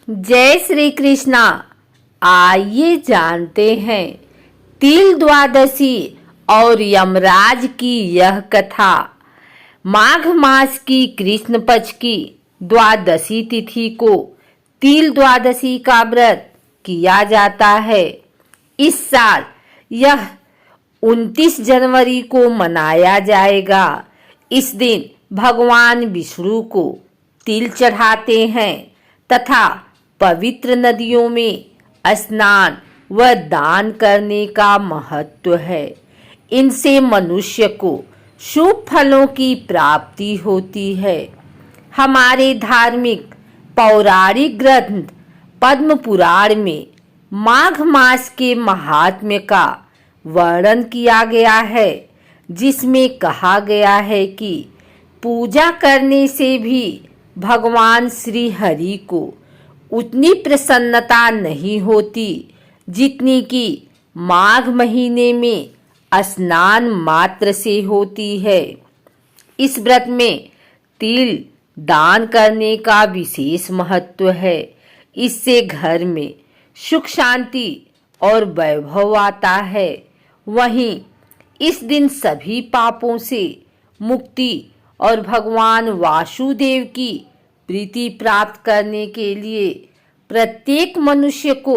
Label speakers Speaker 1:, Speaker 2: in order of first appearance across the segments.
Speaker 1: जय श्री कृष्णा। आइए जानते हैं तिल द्वादशी और यमराज की यह कथा। माघ मास की कृष्ण पक्ष की द्वादशी तिथि को तिल द्वादशी का व्रत किया जाता है। इस साल यह 29 जनवरी को मनाया जाएगा। इस दिन भगवान विष्णु को तिल चढ़ाते हैं तथा पवित्र नदियों में स्नान व दान करने का महत्व है। इनसे मनुष्य को शुभ फलों की प्राप्ति होती है। हमारे धार्मिक पौराणिक ग्रंथ पद्म पुराण में माघ मास के महात्म्य का वर्णन किया गया है, जिसमें कहा गया है कि पूजा करने से भी भगवान श्री हरि को उतनी प्रसन्नता नहीं होती जितनी कि माघ महीने में स्नान मात्र से होती है। इस व्रत में तिल दान करने का विशेष महत्व है। इससे घर में सुख शांति और वैभव आता है। वहीं इस दिन सभी पापों से मुक्ति और भगवान वासुदेव की प्रीति प्राप्त करने के लिए प्रत्येक मनुष्य को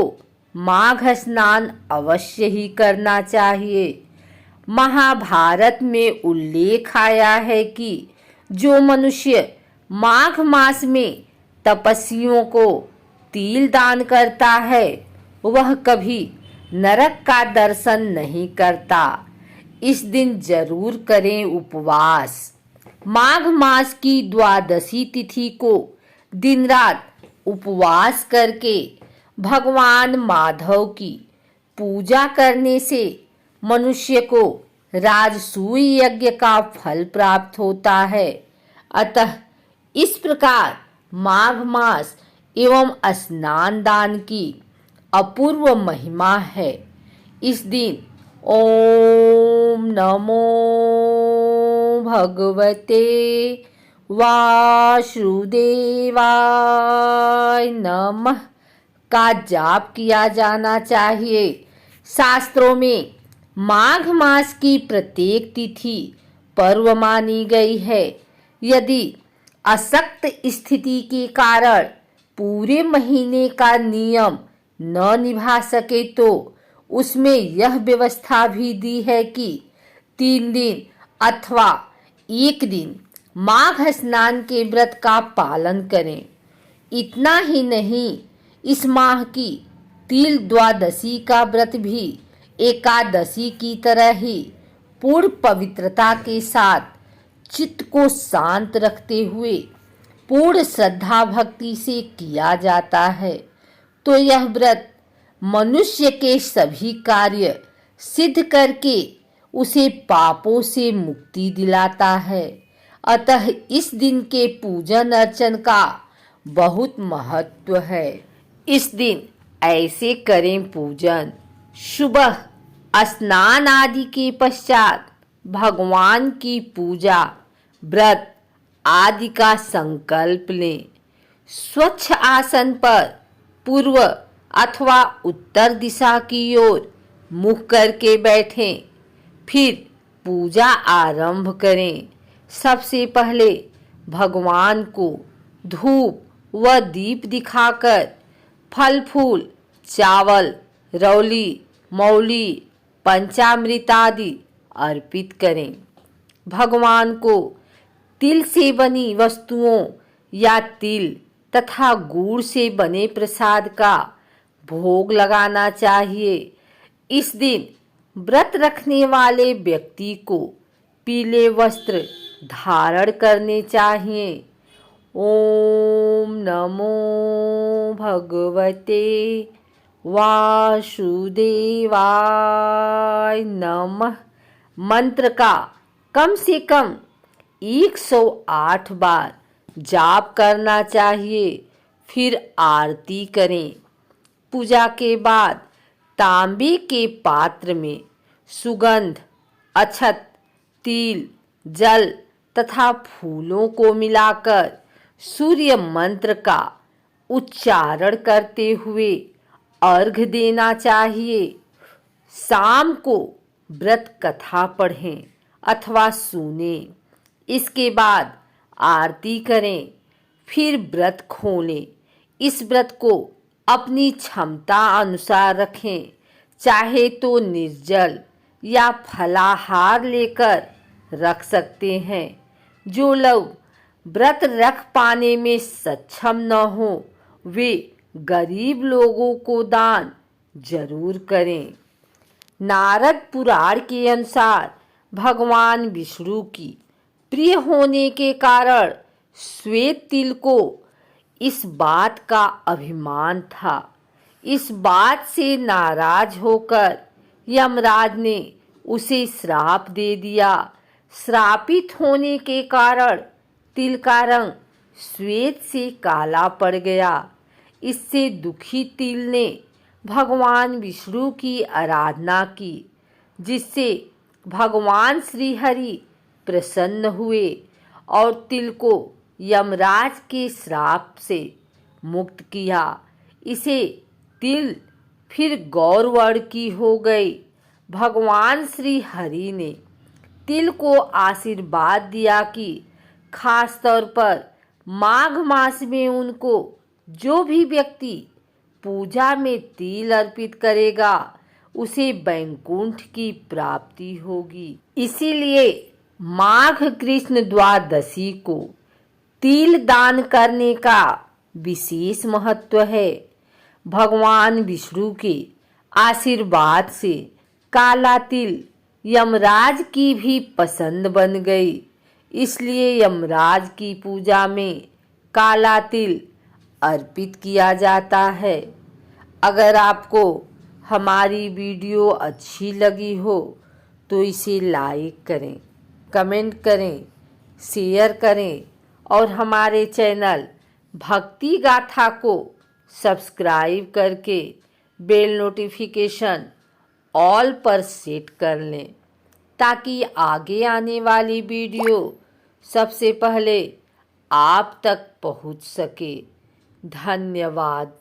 Speaker 1: माघ स्नान अवश्य ही करना चाहिए। महाभारत में उल्लेख आया है कि जो मनुष्य माघ मास में तपस्वियों को तिल दान करता है वह कभी नरक का दर्शन नहीं करता। इस दिन जरूर करें उपवास। माघ मास की द्वादशी तिथि को दिन रात उपवास करके भगवान माधव की पूजा करने से मनुष्य को राजसूय यज्ञ का फल प्राप्त होता है। अतः इस प्रकार माघ मास एवं स्नान दान की अपूर्व महिमा है। इस दिन ओम नमो भगवते वासुदेवाय नमः का जाप किया जाना चाहिए। शास्त्रों में माघ मास की प्रत्येक तिथि पर्व मानी गई है। यदि अशक्त स्थिति के कारण पूरे महीने का नियम न निभा सके तो उसमें यह व्यवस्था भी दी है कि 3 दिन अथवा 1 दिन माघ स्नान के व्रत का पालन करें। इतना ही नहीं, इस माह की तिल द्वादशी का व्रत भी एकादशी की तरह ही पूर्ण पवित्रता के साथ चित्त को शांत रखते हुए पूर्ण श्रद्धा भक्ति से किया जाता है। तो यह व्रत मनुष्य के सभी कार्य सिद्ध करके उसे पापों से मुक्ति दिलाता है। अतः इस दिन के पूजन अर्चन का बहुत महत्व है। इस दिन ऐसे करें पूजन। सुबह स्नान आदि के पश्चात भगवान की पूजा व्रत आदि का संकल्प लें। स्वच्छ आसन पर पूर्व अथवा उत्तर दिशा की ओर मुख करके बैठें। फिर पूजा आरंभ करें। सबसे पहले भगवान को धूप व दीप दिखाकर फल फूल चावल रौली मौली पंचामृत आदि अर्पित करें। भगवान को तिल से बनी वस्तुओं या तिल तथा गुड़ से बने प्रसाद का भोग लगाना चाहिए। इस दिन व्रत रखने वाले व्यक्ति को पीले वस्त्र धारण करने चाहिए। ओम नमो भगवते वासुदेवाय नमः मंत्र का कम से कम 108 बार जाप करना चाहिए। फिर आरती करें। पूजा के बाद तांबे के पात्र में सुगंध अक्षत तिल जल तथा फूलों को मिलाकर सूर्य मंत्र का उच्चारण करते हुए अर्घ देना चाहिए। शाम को व्रत कथा पढ़ें अथवा सुनें। इसके बाद आरती करें, फिर व्रत खोलें। इस व्रत को अपनी क्षमता अनुसार रखें, चाहे तो निर्जल या फलाहार लेकर रख सकते हैं। जो लोग व्रत रख पाने में सक्षम न हो वे गरीब लोगों को दान जरूर करें। नारद पुराण के अनुसार भगवान विष्णु की प्रिय होने के कारण श्वेत तिल को इस बात का अभिमान था। इस बात से नाराज होकर यमराज ने उसे श्राप दे दिया। श्रापित होने के कारण तिल का रंग श्वेत से काला पड़ गया। इससे दुखी तिल ने भगवान विष्णु की आराधना की, जिससे भगवान श्री हरि प्रसन्न हुए और तिल को यमराज के श्राप से मुक्त किया। इसे तिल फिर गौर वर्ण की हो गई। भगवान श्री हरि ने तिल को आशीर्वाद दिया कि खास तौर पर माघ मास में उनको जो भी व्यक्ति पूजा में तिल अर्पित करेगा उसे वैकुंठ की प्राप्ति होगी। इसीलिए माघ कृष्ण द्वादशी को तिल दान करने का विशेष महत्व है। भगवान विष्णु के आशीर्वाद से काला तिल यमराज की भी पसंद बन गई। इसलिए यमराज की पूजा में काला तिल अर्पित किया जाता है। अगर आपको हमारी वीडियो अच्छी लगी हो तो इसे लाइक करें, कमेंट करें, शेयर करें और हमारे चैनल भक्ति गाथा को सब्सक्राइब करके बेल नोटिफिकेशन ऑल पर सेट कर लें, ताकि आगे आने वाली वीडियो सबसे पहले आप तक पहुंच सके। धन्यवाद।